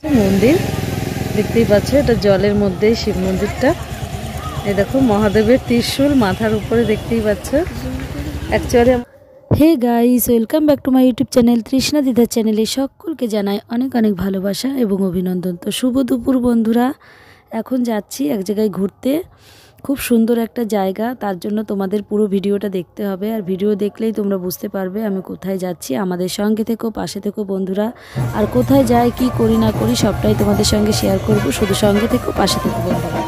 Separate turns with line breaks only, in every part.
মন্দির দেখতেই পাচ্ছ, এটা জলের মধ্যেই শিব মন্দিরটা। এই দেখো মহাদেবের ত্রিশূল মাথার উপরে দেখতেই পাচ্ছ। Actually hey guys, welcome back to my YouTube channel Trishna দিদার চ্যানেলে সকলকে জানাই অনেক অনেক ভালোবাসা এবং অভিনন্দন। তো শুভ দুপুর বন্ধুরা, এখন যাচ্ছি এক জায়গায় ঘুরতে, খুব সুন্দর একটা জায়গা। তার জন্য তোমাদের পুরো ভিডিওটা দেখতে হবে, আর ভিডিও দেখলেই তোমরা বুঝতে পারবে আমি কোথায় যাচ্ছি। আমাদের সঙ্গে থেকো, পাশে থেকো বন্ধুরা। আর কোথায় যাই, কি করি না করি সবটাই তোমাদের সঙ্গে শেয়ার করব। শুধু সঙ্গে থেকো, পাশে থেকো বন্ধুরা।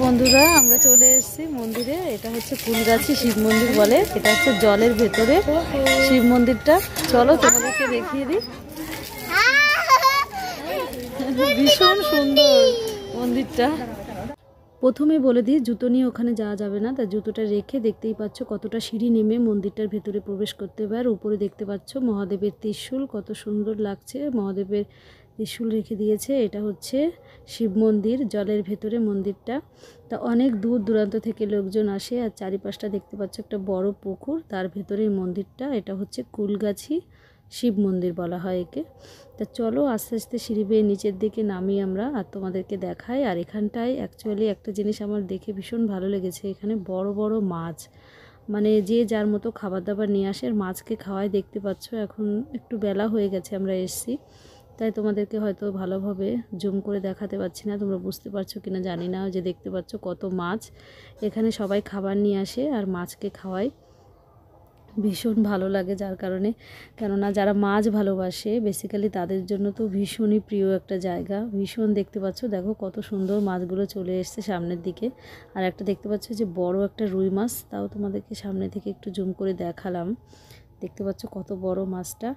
বন্ধুরা আমরা চলে এসেছি মন্দিরে। এটা হচ্ছে কুলগাছি শিব মন্দির বলে। এটা হচ্ছে জলের ভেতরে শিব মন্দিরটা। চলো তোমাদেরকে দেখিয়ে দিই। ভীষণ সুন্দর মন্দিরটা। প্রথমে বলে দিই, জুতো নিয়ে ওখানে যাওয়া যাবে না, তাই জুতোটা রেখে দেখতেই পাচ্ছ কতটা সিঁড়ি নেমে মন্দিরটার ভেতরে প্রবেশ করতে হবে। আর উপরে দেখতে পাচ্ছ মহাদেবের ত্রিশূল, কত সুন্দর লাগছে। মহাদেবের ত্রিশূল রেখে দিয়েছে। এটা হচ্ছে শিব মন্দির, জলের ভেতরে মন্দিরটা। তা অনেক দূর দূরান্ত থেকে লোকজন আসে। আর চারিপাশটা দেখতে পাচ্ছ একটা বড় পুকুর, তার ভেতরেই মন্দিরটা। এটা হচ্ছে কুলগাছি শিব মন্দির বলা হয় একে। তা চলো আস্তে আস্তে সিঁড়ি বেয়ে নিচের দিকে নামি আমরা, আর তোমাদেরকে দেখাই। আর এখানটায় অ্যাকচুয়ালি একটা জিনিস আমার দেখে ভীষণ ভালো লেগেছে। এখানে বড় বড় মাছ, মানে যে যার মতো খাবার দাবার নিয়ে আসে, আর মাছকে খাওয়ায়। দেখতে পাচ্ছ এখন একটু বেলা হয়ে গেছে, আমরা এসছি, তাই তোমাদেরকে হয়তো ভালোভাবে জুম করে দেখাতে পারছি না। তোমরা বুঝতে পারছো কিনা জানি না। যে দেখতে পাচ্ছ কত মাছ, এখানে সবাই খাবার নিয়ে আসে আর মাছকে খাওয়ায়। ভীষণ ভালো লাগে যার কারণে, কেননা যারা মাছ ভালোবাসে বেসিক্যালি তাদের জন্য তো ভীষণই প্রিয় একটা জায়গা। ভীষণ দেখতে পাচ্ছ, দেখো কত সুন্দর মাছগুলো চলে এসছে সামনের দিকে। আর একটা দেখতে পাচ্ছ যে বড় একটা রুই মাছ, তাও তোমাদেরকে সামনে থেকে একটু জুম করে দেখালাম। দেখতে পাচ্ছ কত বড় মাছটা।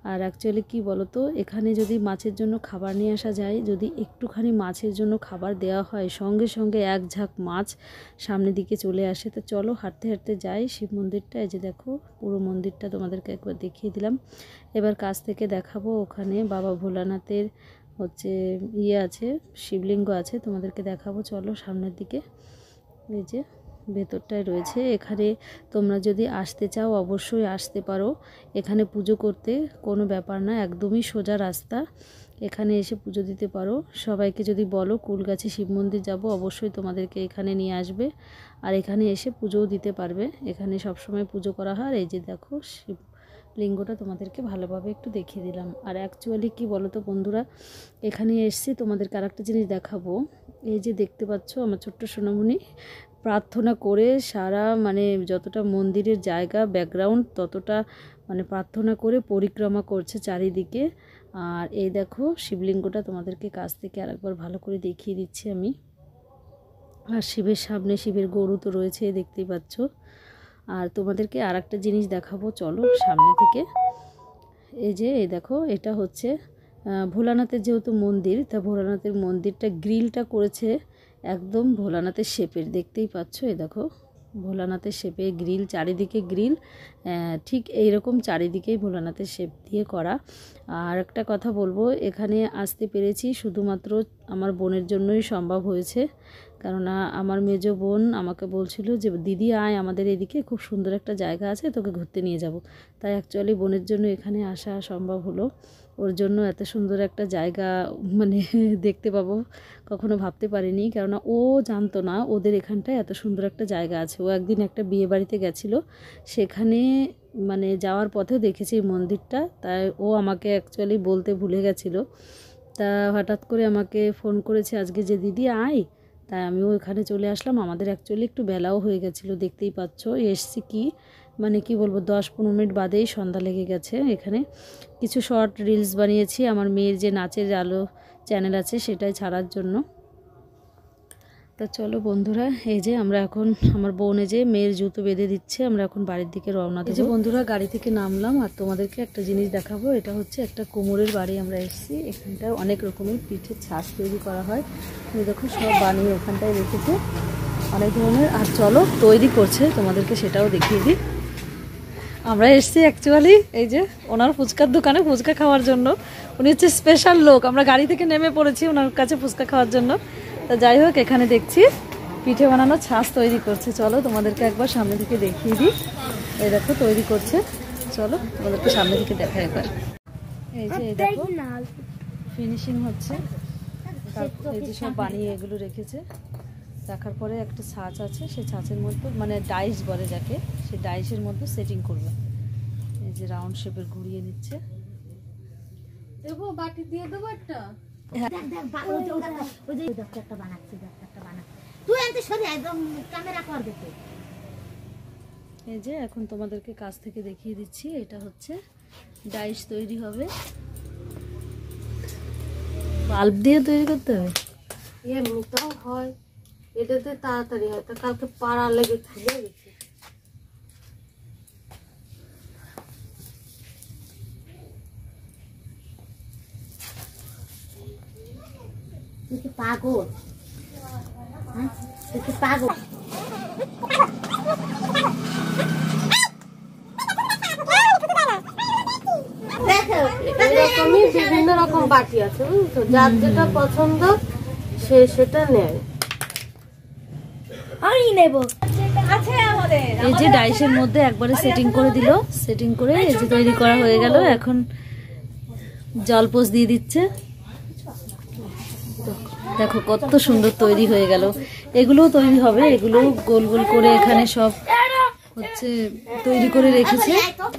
আর অ্যাকচুয়ালি কি বলো তো, এখানে যদি মাছের জন্য খাবার নিয়ে আসা যায়, যদি একটুখানি মাছের জন্য খাবার দেওয়া হয়, সঙ্গে সঙ্গে এক ঝাঁক মাছ সামনের দিকে চলে আসে। তো চলো হাঁটতে হাঁটতে যাই শিব মন্দিরটা। এই যে দেখো পুরো মন্দিরটা তোমাদেরকে একবার দেখিয়ে দিলাম। এবার কাছ থেকে দেখাবো, ওখানে বাবা ভোলানাথের হচ্ছে আছে, শিবলিঙ্গ আছে, তোমাদেরকে দেখাবো। চলো সামনের দিকে। এই যে ভেতরটায় রয়েছে। এখানে তোমরা যদি আসতে চাও অবশ্যই আসতে পারো। এখানে পুজো করতে কোনো ব্যাপার না, একদমই সোজা রাস্তা। এখানে এসে পুজো দিতে পারো। সবাইকে যদি বলো কুলগাছি শিব মন্দির যাব, অবশ্যই তোমাদেরকে এখানে নিয়ে আসবে। আর এখানে এসে পুজোও দিতে পারবে। এখানে সবসময় পুজো করা হয়। এই যে দেখো শিব লিঙ্গটা তোমাদেরকে ভালোভাবে একটু দেখিয়ে দিলাম। আর অ্যাকচুয়ালি কি বলো তো বন্ধুরা, এখানে এসছি তোমাদেরকে আরেকটা জিনিস দেখাবো। এই যে দেখতে পাচ্ছ আমার ছোট্ট সোনামণি প্রার্থনা করে সারা, মানে যতটা মন্দিরের জায়গা ব্যাকগ্রাউন্ড ততটা মানে প্রার্থনা করে পরিক্রমা করছে চারিদিকে। আর এই দেখো শিবলিঙ্গটা তোমাদেরকে কাছ থেকে আরেকবার ভালো করে দেখিয়ে দিচ্ছি আমি। আর শিবের সামনে শিবের গরু তো রয়েছে, দেখতেই পাচ্ছ। আর তোমাদেরকে আর একটা জিনিস দেখাবো, চলো সামনে থেকে। এই যে এই দেখো, এটা হচ্ছে ভোলানাথের যেহেতু মন্দির, তা ভোলানাথের মন্দিরটা গ্রিলটা করেছে একদম ভোলানাথের শেপের, দেখতেই পাচ্ছ। এই দেখো ভোলানাথের শেপে গ্রিল, চারিদিকে গ্রিল, ঠিক এইরকম চারিদিকেই ভোলানাথের শেপ দিয়ে করা। আর একটা কথা বলবো, এখানে আসতে পেরেছি শুধুমাত্র আমার বোনের জন্যই সম্ভব হয়েছে। কেননা আমার মেজো বোন আমাকে বলছিল যে দিদি আয় আমাদের এদিকে খুব সুন্দর একটা জায়গা আছে, তোকে ঘুরতে নিয়ে যাব। তাই অ্যাকচুয়ালি বোনের জন্য এখানে আসা সম্ভব হলো। ওর জন্য এত সুন্দর একটা জায়গা মানে দেখতে পাবো কখনো ভাবতে পারিনি, কেননা ও জানতো না ওদের এখানটায় এত সুন্দর একটা জায়গা আছে। ও একদিন একটা বিয়ে বাড়িতে গেছিলো, সেখানে মানে যাওয়ার পথেও দেখেছি এই মন্দিরটা। তাই ও আমাকে অ্যাকচুয়ালি বলতে ভুলে গেছিলো। তা হঠাৎ করে আমাকে ফোন করেছে আজকে যে দিদি আয়, তাই আমিও এখানে চলে আসলাম। আমাদের অ্যাকচুয়ালি একটু বেলাও হয়ে গেছিলো, দেখতেই পাচ্ছ। এসছি কি মানে কি বলবো, 10-15 মিনিট বাদেই সন্ধ্যা লেগে গেছে। এখানে কিছু শর্ট রিলস বানিয়েছি আমার মেয়ের যে নাচের আলো চ্যানেল আছে সেটাই ছাড়ার জন্য। তা চলো বন্ধুরা, এই যে আমরা এখন আমার বোন যে মেয়ের জুতো বেঁধে দিচ্ছে, আমরা এখন বাড়ির দিকে রওনা দেবো। এই যে বন্ধুরা গাড়ি থেকে নামলাম আর তোমাদেরকে একটা জিনিস দেখাবো। এটা হচ্ছে একটা কুমোরের বাড়ি আমরা এসেছি। এখানটায় অনেক রকমের পিঠের ছাঁচ তৈরি করা হয়। তুমি দেখো সব বানিয়ে ওখানটায় রেখেছে অনেক ধরনের। আর চলো তৈরি করছে, তোমাদেরকে সেটাও দেখিয়ে দিই। আমরা এসেছি অ্যাকচুয়ালি এই যে ওনার ফুচকার দোকানে ফুচকা খাওয়ার জন্য। উনি হচ্ছে স্পেশাল লোক, আমরা গাড়ি থেকে নেমে পড়েছি ওনার কাছে ফুচকা খাওয়ার জন্য। তা যাই হোক, এখানে দেখছি পিঠে বানানোর ছাঁচ তৈরি করছে। চলো তোমাদেরকে একবার সামনে থেকে দেখিয়ে দিই। এই দেখো তৈরি করছে, চলো তোমাদেরকে সামনে থেকে দেখা একবার। এই যে এই দেখো ফিনিশিং হচ্ছে। এই যে সব বানিয়ে এগুলো রেখেছে, রাখার পরে একটা ছাঁচ আছে, সেই ছাঁচের মধ্যে মানে ডাইস বলে যাকে, সেই ডাইসের মধ্যে সেটিং করবে। এই যে রাউন্ড শেপের ঘুরিয়ে নিচ্ছে। দেবো বাটি দিয়ে দেবো একটা। এই যে এখন তোমাদেরকে কাছ থেকে দেখিয়ে দিচ্ছি, এটা হচ্ছে ডাইস তৈরি হবে। বাল্ব দিয়ে তৈরি করতে হবে, এমনিতেও হয়, এটাতে তাড়াতাড়ি হয়। তা কালকে পাড়া লেগে খুলে গেছে। পাগল পাগল। এরকমই বিভিন্ন রকম বাটি আছে বুঝছো, যার যেটা পছন্দ সে সেটা নেয়। এই যে ডাইসের মধ্যে একবারে সেটিং করে দিল, সেটিং করে এই যে তৈরি করা হয়ে গেল। এখন জলপোষ দিয়ে দিচ্ছে। দেখো কত সুন্দর তৈরি হয়ে গেল। এগুলোও তৈরি হবে, এগুলো গোল গোল করে এখানে সব হচ্ছে তৈরি করে রেখেছে।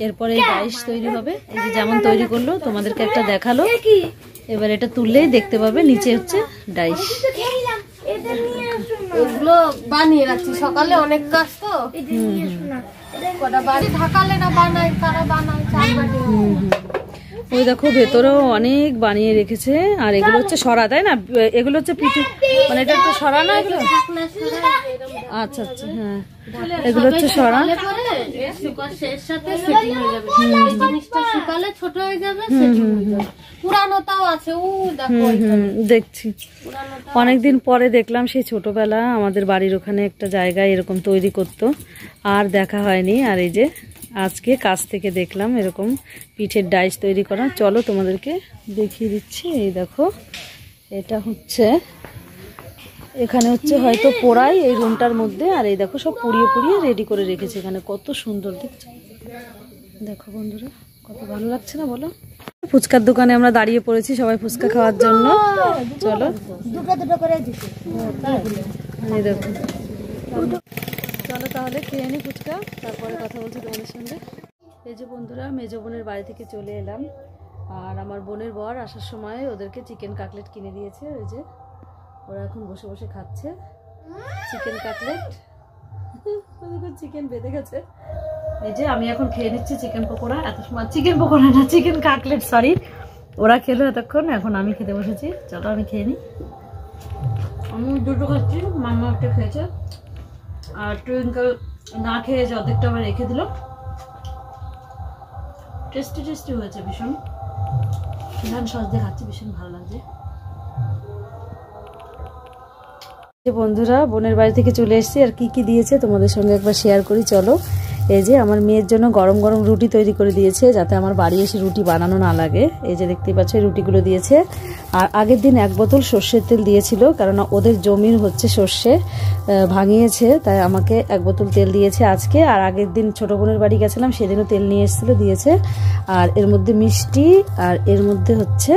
এরপরে ডাইস তৈরি হবে। এই যে যেমন তৈরি করলো তোমাদেরকে একটা দেখালো, এবার এটা তুললেই দেখতে পাবে নিচে হচ্ছে ডাইস। এগুলো বানিয়ে রাখছি, সকালে অনেক কাজ তো কটা বাড়ি ঢাকালে না বানাই, তারা বানায় চার বাটি। ওই দেখো ভেতরেও অনেক বানিয়ে রেখেছে। আর এগুলো হচ্ছে সরা, তাই না? এগুলো হচ্ছে পিঠে মানে এটা হচ্ছে সরা না এগুলো? আচ্ছা আচ্ছা, হ্যাঁ এগুলো হচ্ছে সরা। ছোট হয়ে যাবে, পুরানোটাও আছে। দেখছি অনেকদিন পরে দেখলাম সেই ছোটবেলা আমাদের বাড়ির ওখানে একটা জায়গায় এরকম তৈরি করতো, আর দেখা হয়নি। আর এই যে আজকে কাছ থেকে দেখলাম এরকম পিঠের ডাইস তৈরি করা। চলো তোমাদেরকে দেখিয়ে দিচ্ছি। এই দেখো এটা হচ্ছে এখানে হচ্ছে হয়তো পোড়াই এই রুমটার মধ্যে। আর এই দেখো সব পুড়িয়ে পুড়িয়ে রেডি করে রেখেছে এখানে, কত সুন্দর দেখছো। দেখো বন্ধুরা কত ভালো লাগছে না বলো? ফুচকার দোকানে আমরা দাঁড়িয়ে পড়েছি সবাই ফুচকা খাওয়ার জন্য। চলো দুটো করে এই দেখো, চলো তাহলে খেয়ে নি ফুচকা, তারপরে কথা বলছি তোমাদের সঙ্গে। এই যে বন্ধুরা মেজো বোনের বাড়ি থেকে চলে এলাম। আর আমার বোনের বর আসার সময় ওদেরকে চিকেন কাটলেট কিনে দিয়েছে। ওই যে ওরা এখন বসে বসে খাচ্ছে চিকেন কাটলেট। চিকেন বেঁধে গেছে। এই যে আমি এখন খেয়ে নিচ্ছি চিকেন পকোড়া। এত সময় চিকেন পকোড়া না, চিকেন কাটলেট, সরি। ওরা খেলো এতক্ষণ, এখন আমি খেতে বসেছি। চলো আমি খেয়ে নিই। আমি দুটো খাচ্ছি, মাম্মা একটা খেয়েছে, আর টুইঙ্কেল না খেয়ে যে অর্ধেকটা আবার রেখে দিল। টেস্টি টেস্টি হয়েছে ভীষণ। ফিনান সস দিয়ে খাচ্ছি, ভীষণ ভালো লাগছে। বন্ধুরা বোনের বাড়ি থেকে চলে এসেছি, আর কি কি দিয়েছে তোমাদের সঙ্গে একবার শেয়ার করি। চলো এই যে আমার মেয়ের জন্য গরম গরম রুটি তৈরি করে দিয়েছে, যাতে আমার বাড়ি এসে রুটি বানানো না লাগে। এই যে দেখতেই পাচ্ছ রুটিগুলো দিয়েছে। আর আগের দিন 1 বোতল সর্ষের তেল দিয়েছিল, কারণ ওদের জমির হচ্ছে সর্ষে ভাঙিয়েছে, তাই আমাকে 1 বোতল তেল দিয়েছে আজকে। আর আগের দিন ছোটো বোনের বাড়ি গেছিলাম, সেদিনও তেল নিয়ে এসেছিলো, দিয়েছে। আর এর মধ্যে মিষ্টি, আর এর মধ্যে হচ্ছে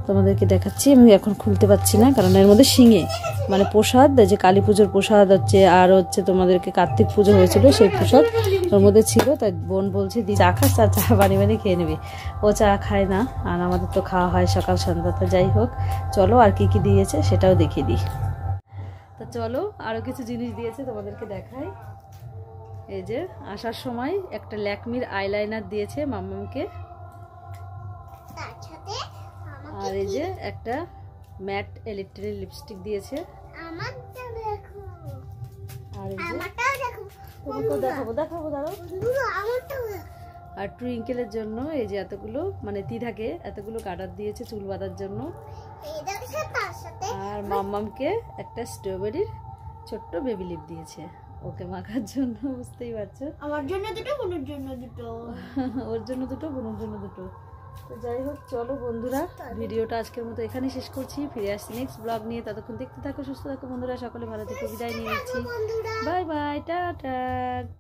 তোমাদেরকে দেখাচ্ছি, আমি এখন খুলতে পারছি না কারণ এর মধ্যে শিঙে মানে প্রসাদ, যে কালী পুজোর প্রসাদ হচ্ছে, আর হচ্ছে তোমাদেরকে কার্তিক পুজো হয়েছিল সেই প্রসাদ ওর মধ্যে ছিল। তাই বোন বলছে দি চা খাস, চা বানিয়ে খেয়ে নেবে। ও চা খায় না, আর আমাদের তো খাওয়া হয় সকাল সন্ধ্যা। তো যাই হোক, চলো আর কি কি দিয়েছে সেটাও দেখিয়ে দিই। তা চলো, আরও কিছু জিনিস দিয়েছে তোমাদেরকে দেখাই। এই যে আসার সময় একটা ল্যাকমির আইলাইনার দিয়েছে মাম্মামকে, আর এই যে একটা ম্যাট ইলেকট্রিক লিপস্টিক দিয়েছে। আর এই যে দেখাবো দাঁড়াও। আর টুইঙ্কেলের জন্য এই যে এতগুলো মানে তিধাকে এতগুলো কাটার দিয়েছে চুল বাঁধার জন্য। আর মাম্মামকে একটা স্ট্রবেরির ছোট্ট বেবি লিপ দিয়েছে ওকে মাখার জন্য, বুঝতেই পারছো।
আমার জন্য দুটো, বোনের জন্য দুটো।
ওর জন্য দুটো, বোনের জন্য দুটো। তো যাই হোক, চলো বন্ধুরা, ভিডিওটা আজকের মতো এখানেই শেষ করছি। ফিরে আসছি নেক্সট ব্লগ নিয়ে। ততক্ষণ দেখতে থাকো, সুস্থ থাকো বন্ধুরা। সকলে ভালো থেকো, বিদায় নিয়ে নিচ্ছি। Bye bye, tata.